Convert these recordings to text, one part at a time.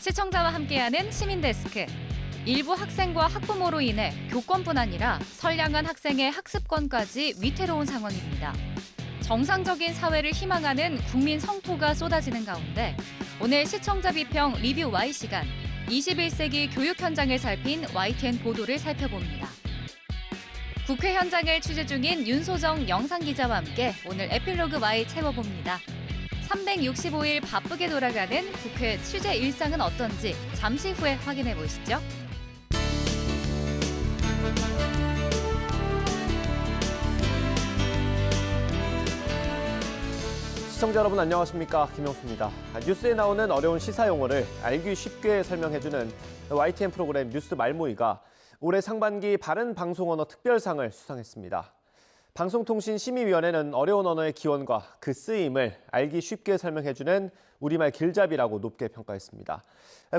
시청자와 함께하는 시민데스크. 일부 학생과 학부모로 인해 교권뿐 아니라 선량한 학생의 학습권까지 위태로운 상황입니다. 정상적인 사회를 희망하는 국민 성토가 쏟아지는 가운데 오늘 시청자 비평 리뷰 Y 시간, 21세기 교육 현장을 살핀 YTN 보도를 살펴봅니다. 국회 현장을 취재 중인 윤소정 영상기자와 함께 오늘 에필로그 Y 채워봅니다. 365일 바쁘게 돌아가는 국회 취재 일상은 어떤지 잠시 후에 확인해 보시죠. 시청자 여러분 안녕하십니까, 김영수입니다. 뉴스에 나오는 어려운 시사 용어를 알기 쉽게 설명해주는 YTN 프로그램 뉴스 말모이가 올해 상반기 바른 방송 언어 특별상을 수상했습니다. 방송통신심의위원회는 어려운 언어의 기원과 그 쓰임을 알기 쉽게 설명해주는 우리말 길잡이라고 높게 평가했습니다.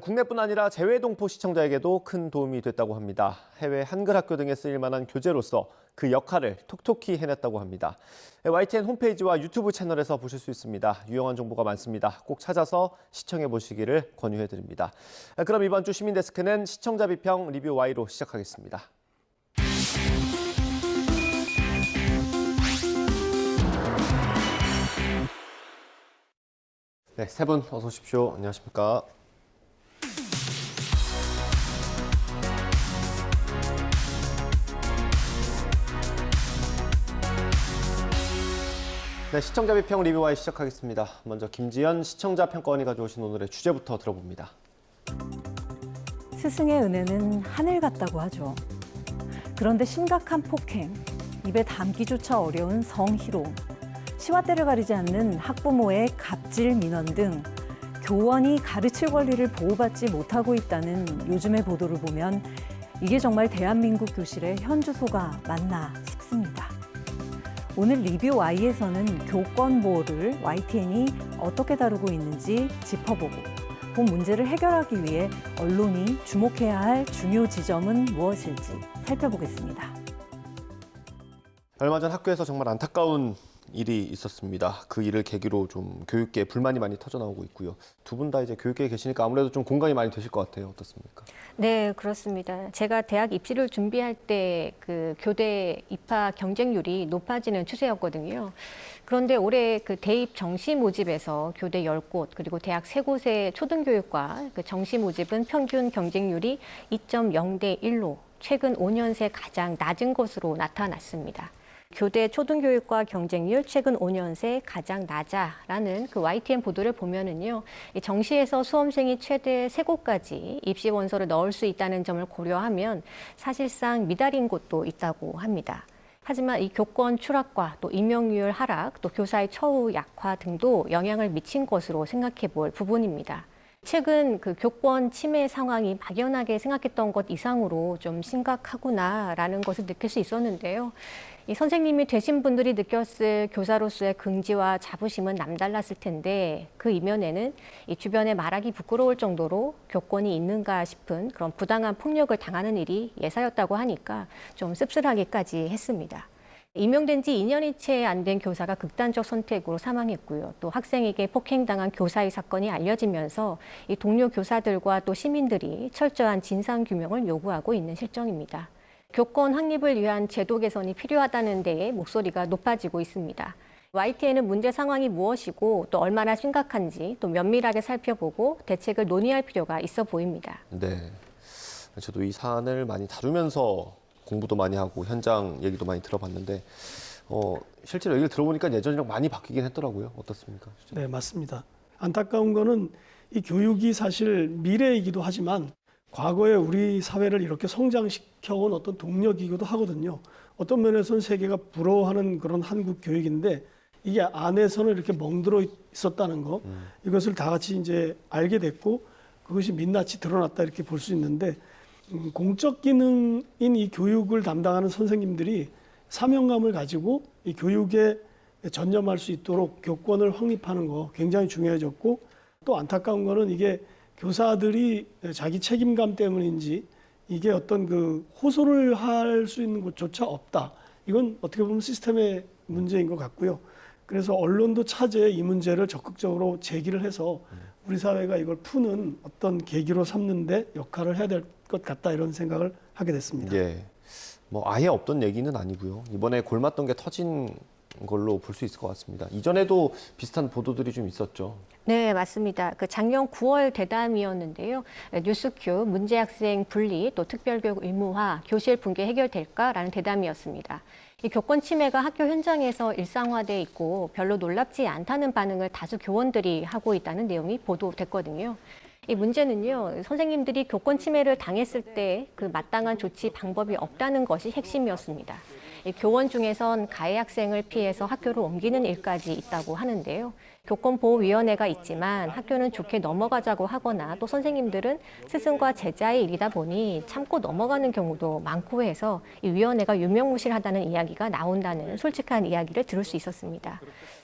국내뿐 아니라 재외동포 시청자에게도 큰 도움이 됐다고 합니다. 해외 한글 학교 등에 쓰일 만한 교재로서 그 역할을 톡톡히 해냈다고 합니다. YTN 홈페이지와 유튜브 채널에서 보실 수 있습니다. 유용한 정보가 많습니다. 꼭 찾아서 시청해 보시기를 권유해드립니다. 그럼 이번 주 시민데스크는 시청자 비평 리뷰 Y로 시작하겠습니다. 네, 세 분 어서 오십시오. 안녕하십니까. 네, 시청자 비평 리뷰 Y 시작하겠습니다. 먼저 김지연 시청자 평가원이 가져오신 오늘의 주제부터 들어봅니다. 스승의 은혜는 하늘 같다고 하죠. 그런데 심각한 폭행, 입에 담기조차 어려운 성희롱, 시와 때를 가리지 않는 학부모의 갑질 민원 등 교원이 가르칠 권리를 보호받지 못하고 있다는 요즘의 보도를 보면 이게 정말 대한민국 교실의 현주소가 맞나 싶습니다. 오늘 리뷰 Y에서는 교권 보호를 YTN이 어떻게 다루고 있는지 짚어보고 본 문제를 해결하기 위해 언론이 주목해야 할 중요 지점은 무엇일지 살펴보겠습니다. 얼마 전 학교에서 정말 안타까운 일이 있었습니다. 그 일을 계기로 좀 교육계에 불만이 많이 터져나오고 있고요. 두 분 다 이제 교육계에 계시니까 아무래도 좀 공감이 많이 되실 것 같아요. 어떻습니까? 네, 그렇습니다. 제가 대학 입시를 준비할 때 그 교대 입학 경쟁률이 높아지는 추세였거든요. 그런데 올해 그 대입 정시 모집에서 교대 10곳 그리고 대학 3곳의 초등교육과 그 정시 모집은 평균 경쟁률이 2.0대 1로 최근 5년 새 가장 낮은 것으로 나타났습니다. 교대 초등교육과 경쟁률 최근 5년 새 가장 낮아라는 그 YTN 보도를 보면은요, 정시에서 수험생이 최대 3곳까지 입시 원서를 넣을 수 있다는 점을 고려하면 사실상 미달인 곳도 있다고 합니다. 하지만 이 교권 추락과 또 임용률 하락, 또 교사의 처우 약화 등도 영향을 미친 것으로 생각해 볼 부분입니다. 최근 그 교권 침해 상황이 막연하게 생각했던 것 이상으로 좀 심각하구나라는 것을 느낄 수 있었는데요. 이 선생님이 되신 분들이 느꼈을 교사로서의 긍지와 자부심은 남달랐을 텐데 그 이면에는 이 주변에 말하기 부끄러울 정도로 교권이 있는가 싶은 그런 부당한 폭력을 당하는 일이 예사였다고 하니까 좀 씁쓸하기까지 했습니다. 임용된 지 2년이 채 안 된 교사가 극단적 선택으로 사망했고요. 또 학생에게 폭행당한 교사의 사건이 알려지면서 이 동료 교사들과 또 시민들이 철저한 진상규명을 요구하고 있는 실정입니다. 교권 확립을 위한 제도 개선이 필요하다는 데에 목소리가 높아지고 있습니다. YTN은 문제 상황이 무엇이고 또 얼마나 심각한지 또 면밀하게 살펴보고 대책을 논의할 필요가 있어 보입니다. 네, 저도 이 사안을 많이 다루면서 공부도 많이 하고 현장 얘기도 많이 들어봤는데 실제로 얘기를 들어보니까 예전이랑 많이 바뀌긴 했더라고요. 어떻습니까? 네, 맞습니다. 안타까운 거는 이 교육이 사실 미래이기도 하지만 과거에 우리 사회를 이렇게 성장시켜온 어떤 동력이기도 하거든요. 어떤 면에서는 세계가 부러워하는 그런 한국 교육인데 이게 안에서는 이렇게 멍들어 있었다는 거, 이것을 다 같이 이제 알게 됐고 그것이 민낯이 드러났다 이렇게 볼 수 있는데 공적 기능인 이 교육을 담당하는 선생님들이 사명감을 가지고 이 교육에 전념할 수 있도록 교권을 확립하는 거 굉장히 중요해졌고 또 안타까운 거는 이게 교사들이 자기 책임감 때문인지 이게 어떤 그 호소를 할 수 있는 곳조차 없다. 이건 어떻게 보면 시스템의 문제인 것 같고요. 그래서 언론도 차제에 이 문제를 적극적으로 제기를 해서 우리 사회가 이걸 푸는 어떤 계기로 삼는데 역할을 해야 될 것 같다 이런 생각을 하게 됐습니다. 예. 뭐 아예 없던 얘기는 아니고요. 이번에 골맞던 게 터진 걸로 볼 수 있을 것 같습니다. 이전에도 비슷한 보도들이 좀 있었죠. 네, 맞습니다. 그 작년 9월 대담이었는데요. 뉴스큐 문제 학생 분리 또 특별교육 의무화, 교실 붕괴 해결될까라는 대담이었습니다. 이 교권 침해가 학교 현장에서 일상화돼 있고 별로 놀랍지 않다는 반응을 다수 교원들이 하고 있다는 내용이 보도됐거든요. 이 문제는요, 선생님들이 교권 침해를 당했을 때 그 마땅한 조치 방법이 없다는 것이 핵심이었습니다. 이 교원 중에선 가해 학생을 피해서 학교를 옮기는 일까지 있다고 하는데요. 교권보호위원회가 있지만 학교는 좋게 넘어가자고 하거나 또 선생님들은 스승과 제자의 일이다 보니 참고 넘어가는 경우도 많고 해서 이 위원회가 유명무실하다는 이야기가 나온다는 솔직한 이야기를 들을 수 있었습니다.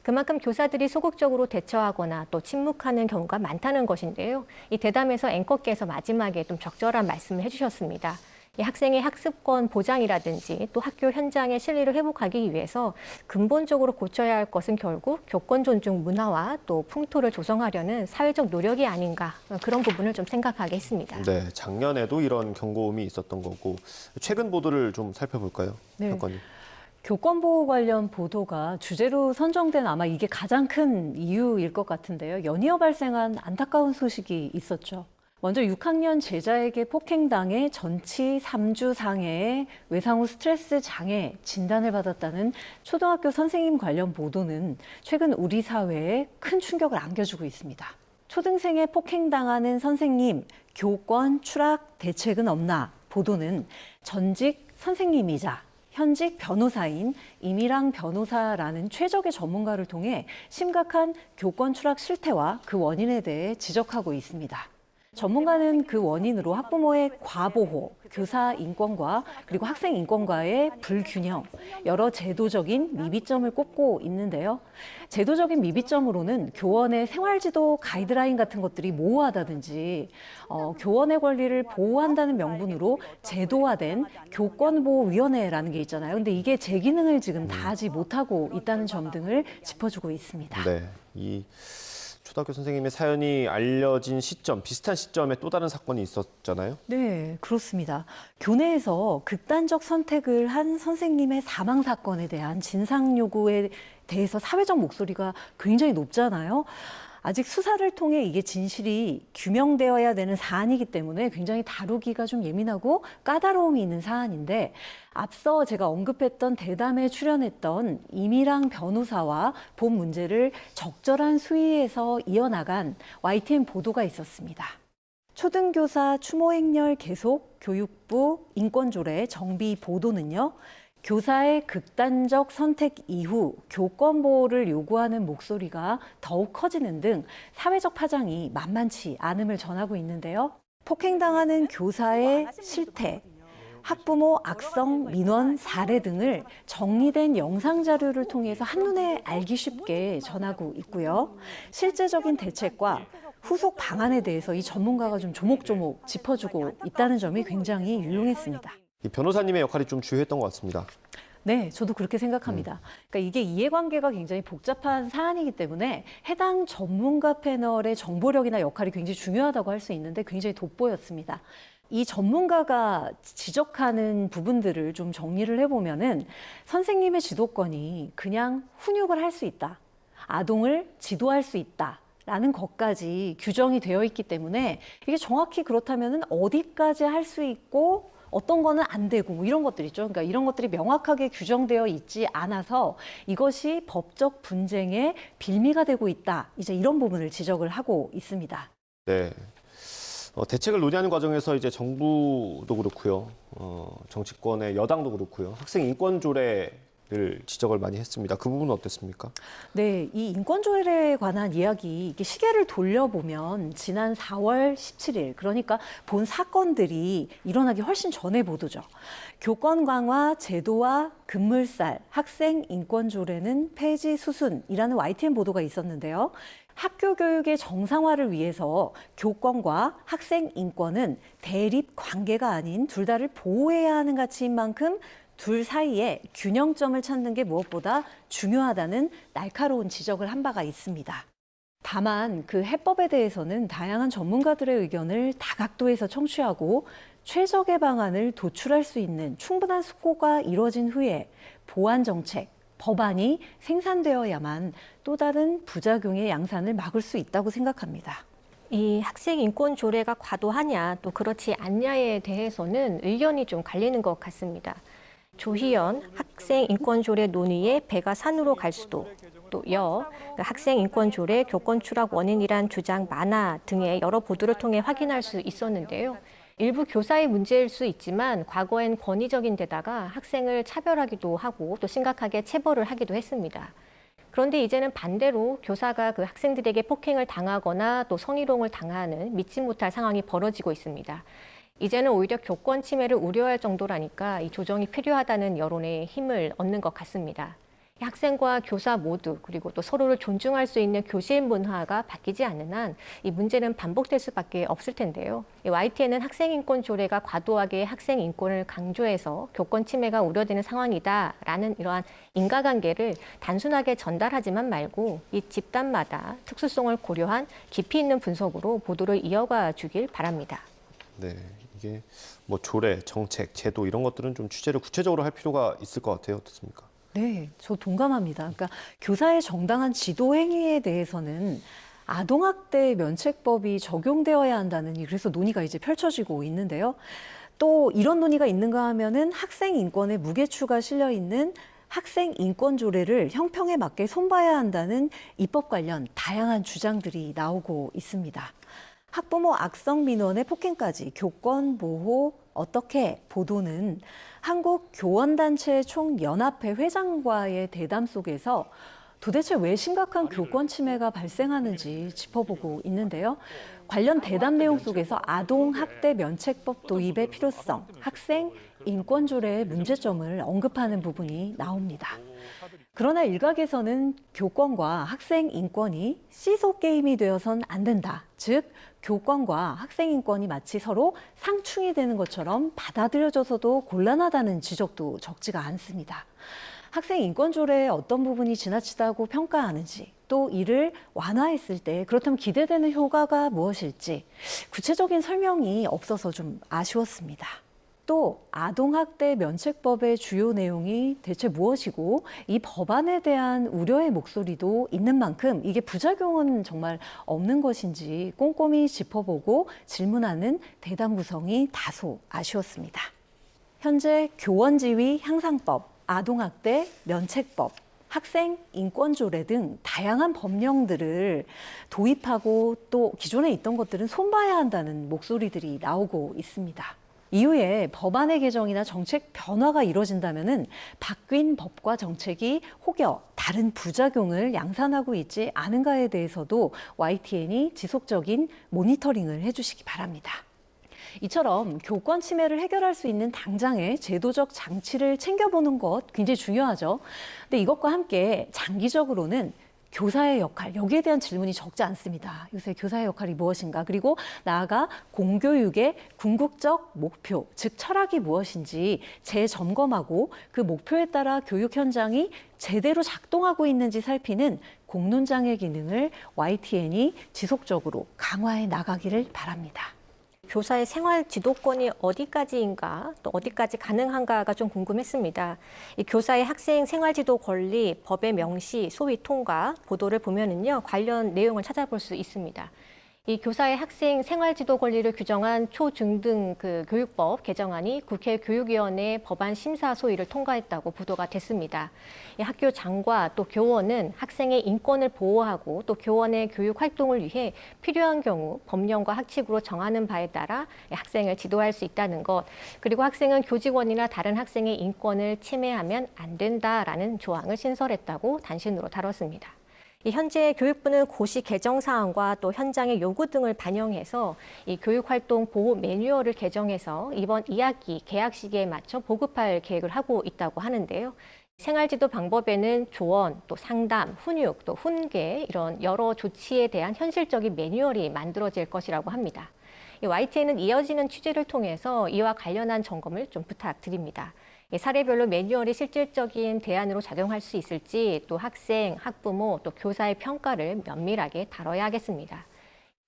그만큼 교사들이 소극적으로 대처하거나 또 침묵하는 경우가 많다는 것인데요. 이 대담에서 앵커께서 마지막에 좀 적절한 말씀을 해주셨습니다. 이 학생의 학습권 보장이라든지 또 학교 현장의 실리를 회복하기 위해서 근본적으로 고쳐야 할 것은 결국 교권 존중 문화와 또 풍토를 조성하려는 사회적 노력이 아닌가 그런 부분을 좀 생각하게 했습니다. 네, 작년에도 이런 경고음이 있었던 거고 최근 보도를 좀 살펴볼까요? 네. 박관님. 교권보호 관련 보도가 주제로 선정된 아마 이게 가장 큰 이유일 것 같은데요. 연이어 발생한 안타까운 소식이 있었죠. 먼저 6학년 제자에게 폭행당해 전치 3주 상해의 외상 후 스트레스 장애 진단을 받았다는 초등학교 선생님 관련 보도는 최근 우리 사회에 큰 충격을 안겨주고 있습니다. 초등생에 폭행당하는 선생님, 교권 추락 대책은 없나? 보도는 전직 선생님이자 현직 변호사인 임일항 변호사라는 최적의 전문가를 통해 심각한 교권 추락 실태와 그 원인에 대해 지적하고 있습니다. 전문가는 그 원인으로 학부모의 과보호, 교사 인권과 그리고 학생 인권과의 불균형, 여러 제도적인 미비점을 꼽고 있는데요. 제도적인 미비점으로는 교원의 생활지도 가이드라인 같은 것들이 모호하다든지 교원의 권리를 보호한다는 명분으로 제도화된 교권보호위원회라는 게 있잖아요. 근데 이게 제 기능을 지금 다하지 못하고 있다는 점 등을 짚어주고 있습니다. 네, 이 초등학교 선생님의 사연이 알려진 시점, 비슷한 시점에 또 다른 사건이 있었잖아요. 네, 그렇습니다. 교내에서 극단적 선택을 한 선생님의 사망 사건에 대한 진상 요구에 대해서 사회적 목소리가 굉장히 높잖아요. 아직 수사를 통해 이게 진실이 규명되어야 되는 사안이기 때문에 굉장히 다루기가 좀 예민하고 까다로움이 있는 사안인데 앞서 제가 언급했던 대담에 출연했던 임일항 변호사와 본 문제를 적절한 수위에서 이어나간 YTN 보도가 있었습니다. 초등교사 추모 행렬 계속 교육부 인권조례 정비 보도는요. 교사의 극단적 선택 이후 교권 보호를 요구하는 목소리가 더욱 커지는 등 사회적 파장이 만만치 않음을 전하고 있는데요. 폭행당하는 교사의 실태, 학부모 악성 민원 사례 등을 정리된 영상 자료를 통해서 한눈에 알기 쉽게 전하고 있고요. 실제적인 대책과 후속 방안에 대해서 이 전문가가 좀 조목조목 짚어주고 있다는 점이 굉장히 유용했습니다. 이 변호사님의 역할이 좀 주요했던 것 같습니다. 네, 저도 그렇게 생각합니다. 그러니까 이게 이해관계가 굉장히 복잡한 사안이기 때문에 해당 전문가 패널의 정보력이나 역할이 굉장히 중요하다고 할 수 있는데 굉장히 돋보였습니다. 이 전문가가 지적하는 부분들을 좀 정리를 해보면은 선생님의 지도권이 그냥 훈육을 할 수 있다. 아동을 지도할 수 있다. 라는 것까지 규정이 되어 있기 때문에 이게 정확히 그렇다면은 어디까지 할 수 있고 어떤 거는 안 되고 뭐 이런 것들 있죠. 그러니까 이런 것들이 명확하게 규정되어 있지 않아서 이것이 법적 분쟁의 빌미가 되고 있다. 이제 이런 부분을 지적을 하고 있습니다. 네. 대책을 논의하는 과정에서 이제 정부도 그렇고요. 정치권의 여당도 그렇고요. 학생 인권 조례를 지적을 많이 했습니다. 그 부분은 어땠습니까? 네, 이 인권조례에 관한 이야기, 이게 시계를 돌려보면 지난 4월 17일, 그러니까 본 사건들이 일어나기 훨씬 전에 보도죠. 교권 강화, 제도와 급물살, 학생 인권조례는 폐지 수순이라는 YTN 보도가 있었는데요. 학교 교육의 정상화를 위해서 교권과 학생 인권은 대립 관계가 아닌 둘 다를 보호해야 하는 가치인 만큼 둘 사이에 균형점을 찾는 게 무엇보다 중요하다는 날카로운 지적을 한 바가 있습니다. 다만 그 해법에 대해서는 다양한 전문가들의 의견을 다각도에서 청취하고 최적의 방안을 도출할 수 있는 충분한 숙고가 이루어진 후에 보완 정책, 법안이 생산되어야만 또 다른 부작용의 양산을 막을 수 있다고 생각합니다. 이 학생 인권 조례가 과도하냐 또 그렇지 않냐에 대해서는 의견이 좀 갈리는 것 같습니다. 조희연 학생 인권 조례 논의에 배가 산으로 갈 수도, 또 학생 인권 조례 교권 추락 원인이란 주장 만화 등의 여러 보도를 통해 확인할 수 있었는데요. 일부 교사의 문제일 수 있지만 과거엔 권위적인 데다가 학생을 차별하기도 하고 또 심각하게 체벌을 하기도 했습니다. 그런데 이제는 반대로 교사가 그 학생들에게 폭행을 당하거나 또 성희롱을 당하는 믿지 못할 상황이 벌어지고 있습니다. 이제는 오히려 교권 침해를 우려할 정도라니까 이 조정이 필요하다는 여론에 힘을 얻는 것 같습니다. 학생과 교사 모두 그리고 또 서로를 존중할 수 있는 교실 문화가 바뀌지 않는 한 이 문제는 반복될 수밖에 없을 텐데요. YTN은 학생 인권 조례가 과도하게 학생 인권을 강조해서 교권 침해가 우려되는 상황이다라는 이러한 인과관계를 단순하게 전달하지만 말고 이 집단마다 특수성을 고려한 깊이 있는 분석으로 보도를 이어가 주길 바랍니다. 네, 이게 뭐 조례, 정책, 제도 이런 것들은 좀 취재를 구체적으로 할 필요가 있을 것 같아요. 어떻습니까? 네, 저 동감합니다. 그러니까 교사의 정당한 지도 행위에 대해서는 아동학대 면책법이 적용되어야 한다는 그래서 논의가 이제 펼쳐지고 있는데요. 또 이런 논의가 있는가 하면은 학생 인권에 무게추가 실려 있는 학생 인권 조례를 형평에 맞게 손봐야 한다는 입법 관련 다양한 주장들이 나오고 있습니다. 학부모 악성 민원의 폭행까지 교권 보호 어떻게 보도는 한국교원단체 총연합회 회장과의 대담 속에서 도대체 왜 심각한 교권 침해가 발생하는지 짚어보고 있는데요. 관련 대담 내용 속에서 아동학대 면책법 도입의 필요성, 학생 인권조례의 문제점을 언급하는 부분이 나옵니다. 그러나 일각에서는 교권과 학생 인권이 시소 게임이 되어선 안 된다. 즉, 교권과 학생 인권이 마치 서로 상충이 되는 것처럼 받아들여져서도 곤란하다는 지적도 적지가 않습니다. 학생 인권 조례의 어떤 부분이 지나치다고 평가하는지, 또 이를 완화했을 때 그렇다면 기대되는 효과가 무엇일지 구체적인 설명이 없어서 좀 아쉬웠습니다. 또 아동학대 면책법의 주요 내용이 대체 무엇이고 이 법안에 대한 우려의 목소리도 있는 만큼 이게 부작용은 정말 없는 것인지 꼼꼼히 짚어보고 질문하는 대담 구성이 다소 아쉬웠습니다. 현재 교원지위 향상법, 아동학대 면책법, 학생 인권조례 등 다양한 법령들을 도입하고 또 기존에 있던 것들은 손봐야 한다는 목소리들이 나오고 있습니다. 이후에 법안의 개정이나 정책 변화가 이루어진다면은 바뀐 법과 정책이 혹여 다른 부작용을 양산하고 있지 않은가에 대해서도 YTN이 지속적인 모니터링을 해주시기 바랍니다. 이처럼 교권 침해를 해결할 수 있는 당장의 제도적 장치를 챙겨보는 것 굉장히 중요하죠. 근데 이것과 함께 장기적으로는 교사의 역할, 여기에 대한 질문이 적지 않습니다. 요새 교사의 역할이 무엇인가, 그리고 나아가 공교육의 궁극적 목표, 즉 철학이 무엇인지 재점검하고 그 목표에 따라 교육 현장이 제대로 작동하고 있는지 살피는 공론장의 기능을 YTN이 지속적으로 강화해 나가기를 바랍니다. 교사의 생활 지도권이 어디까지인가 또 어디까지 가능한가가 좀 궁금했습니다. 이 교사의 학생 생활 지도 권리 법의 명시 소위 통과 보도를 보면은요 관련 내용을 찾아볼 수 있습니다. 이 교사의 학생 생활 지도 권리를 규정한 초중등 그 교육법 개정안이 국회 교육위원회 법안 심사 소위를 통과했다고 보도가 됐습니다. 이 학교 장과 또 교원은 학생의 인권을 보호하고 또 교원의 교육 활동을 위해 필요한 경우 법령과 학칙으로 정하는 바에 따라 학생을 지도할 수 있다는 것, 그리고 학생은 교직원이나 다른 학생의 인권을 침해하면 안 된다라는 조항을 신설했다고 단신으로 다뤘습니다. 현재 교육부는 고시 개정 사항과 또 현장의 요구 등을 반영해서 이 교육활동 보호 매뉴얼을 개정해서 이번 2학기 개학 시기에 맞춰 보급할 계획을 하고 있다고 하는데요. 생활지도 방법에는 조언, 또 상담, 훈육, 또 훈계 이런 여러 조치에 대한 현실적인 매뉴얼이 만들어질 것이라고 합니다. YTN은 이어지는 취재를 통해서 이와 관련한 점검을 좀 부탁드립니다. 사례별로 매뉴얼이 실질적인 대안으로 작용할 수 있을지 또 학생, 학부모, 또 교사의 평가를 면밀하게 다뤄야 하겠습니다.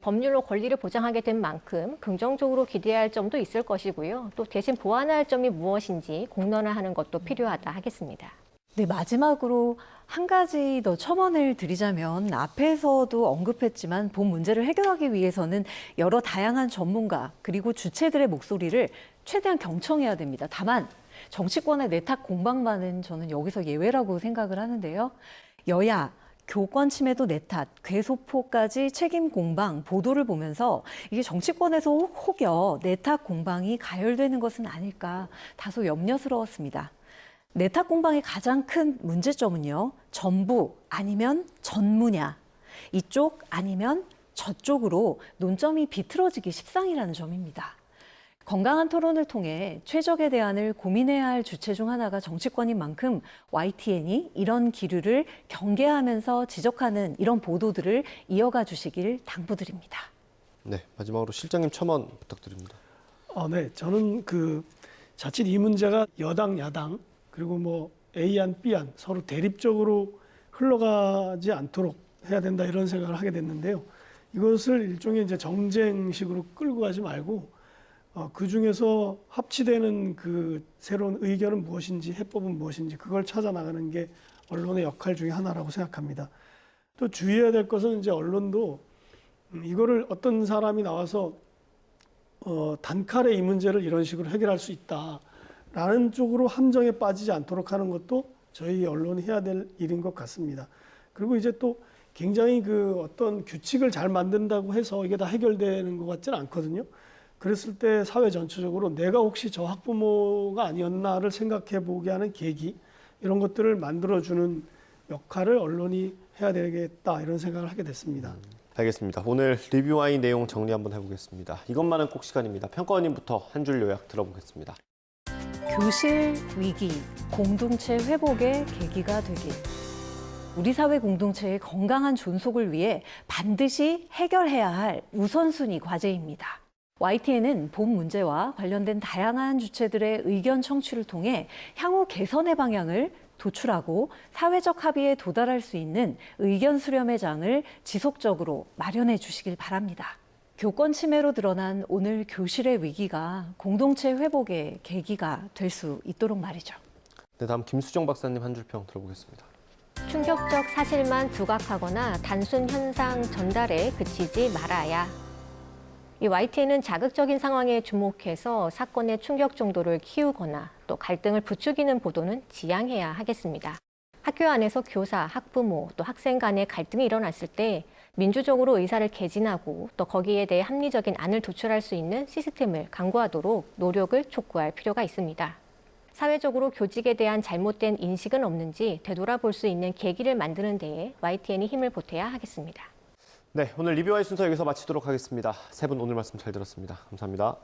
법률로 권리를 보장하게 된 만큼 긍정적으로 기대해야 할 점도 있을 것이고요. 또 대신 보완해야 할 점이 무엇인지 공론화하는 것도 필요하다 하겠습니다. 네, 마지막으로 한 가지 더 첨언을 드리자면 앞에서도 언급했지만 본 문제를 해결하기 위해서는 여러 다양한 전문가 그리고 주체들의 목소리를 최대한 경청해야 됩니다. 다만 정치권의 내탁 공방만은 저는 여기서 예외라고 생각을 하는데요. 여야, 교권 침해도 내탓, 괴소포까지 책임 공방, 보도를 보면서 이게 정치권에서 혹여 내탁 공방이 가열되는 것은 아닐까 다소 염려스러웠습니다. 내탁 공방의 가장 큰 문제점은요, 전부 아니면 전무냐, 이쪽 아니면 저쪽으로 논점이 비틀어지기 십상이라는 점입니다. 건강한 토론을 통해 최적의 대안을 고민해야 할 주체 중 하나가 정치권인 만큼 YTN이 이런 기류를 경계하면서 지적하는 이런 보도들을 이어가 주시길 당부드립니다. 네, 마지막으로 실장님 첨언 부탁드립니다. 네, 저는 자칫 이 문제가 여당, 야당 그리고 뭐 A안, B안 서로 대립적으로 흘러가지 않도록 해야 된다 이런 생각을 하게 됐는데요. 이것을 일종의 이제 정쟁식으로 끌고 가지 말고 그 중에서 합치되는 그 새로운 의견은 무엇인지 해법은 무엇인지 그걸 찾아 나가는 게 언론의 역할 중에 하나라고 생각합니다. 또 주의해야 될 것은 이제 언론도 이거를 어떤 사람이 나와서 단칼에 이 문제를 이런 식으로 해결할 수 있다라는 쪽으로 함정에 빠지지 않도록 하는 것도 저희 언론이 해야 될 일인 것 같습니다. 그리고 이제 또 굉장히 어떤 규칙을 잘 만든다고 해서 이게 다 해결되는 것 같지는 않거든요. 그랬을 때 사회 전체적으로 내가 혹시 저 학부모가 아니었나를 생각해 보게 하는 계기 이런 것들을 만들어주는 역할을 언론이 해야 되겠다 이런 생각을 하게 됐습니다. 알겠습니다. 오늘 리뷰와의 내용 정리 한번 해보겠습니다. 이것만은 꼭 시간입니다. 평가원님부터 한 줄 요약 들어보겠습니다. 교실 위기, 공동체 회복의 계기가 되길. 우리 사회 공동체의 건강한 존속을 위해 반드시 해결해야 할 우선순위 과제입니다. YTN은 본 문제와 관련된 다양한 주체들의 의견 청취를 통해 향후 개선의 방향을 도출하고 사회적 합의에 도달할 수 있는 의견 수렴의 장을 지속적으로 마련해 주시길 바랍니다. 교권 침해로 드러난 오늘 교실의 위기가 공동체 회복의 계기가 될 수 있도록 말이죠. 네, 다음 김수정 박사님 한 줄 평 들어보겠습니다. 충격적 사실만 부각하거나 단순 현상 전달에 그치지 말아야. 이 YTN은 자극적인 상황에 주목해서 사건의 충격 정도를 키우거나 또 갈등을 부추기는 보도는 지양해야 하겠습니다. 학교 안에서 교사, 학부모, 또 학생 간의 갈등이 일어났을 때 민주적으로 의사를 개진하고 또 거기에 대해 합리적인 안을 도출할 수 있는 시스템을 강구하도록 노력을 촉구할 필요가 있습니다. 사회적으로 교직에 대한 잘못된 인식은 없는지 되돌아볼 수 있는 계기를 만드는 데에 YTN이 힘을 보태야 하겠습니다. 네, 오늘 리뷰와의 순서 여기서 마치도록 하겠습니다. 세 분 오늘 말씀 잘 들었습니다. 감사합니다.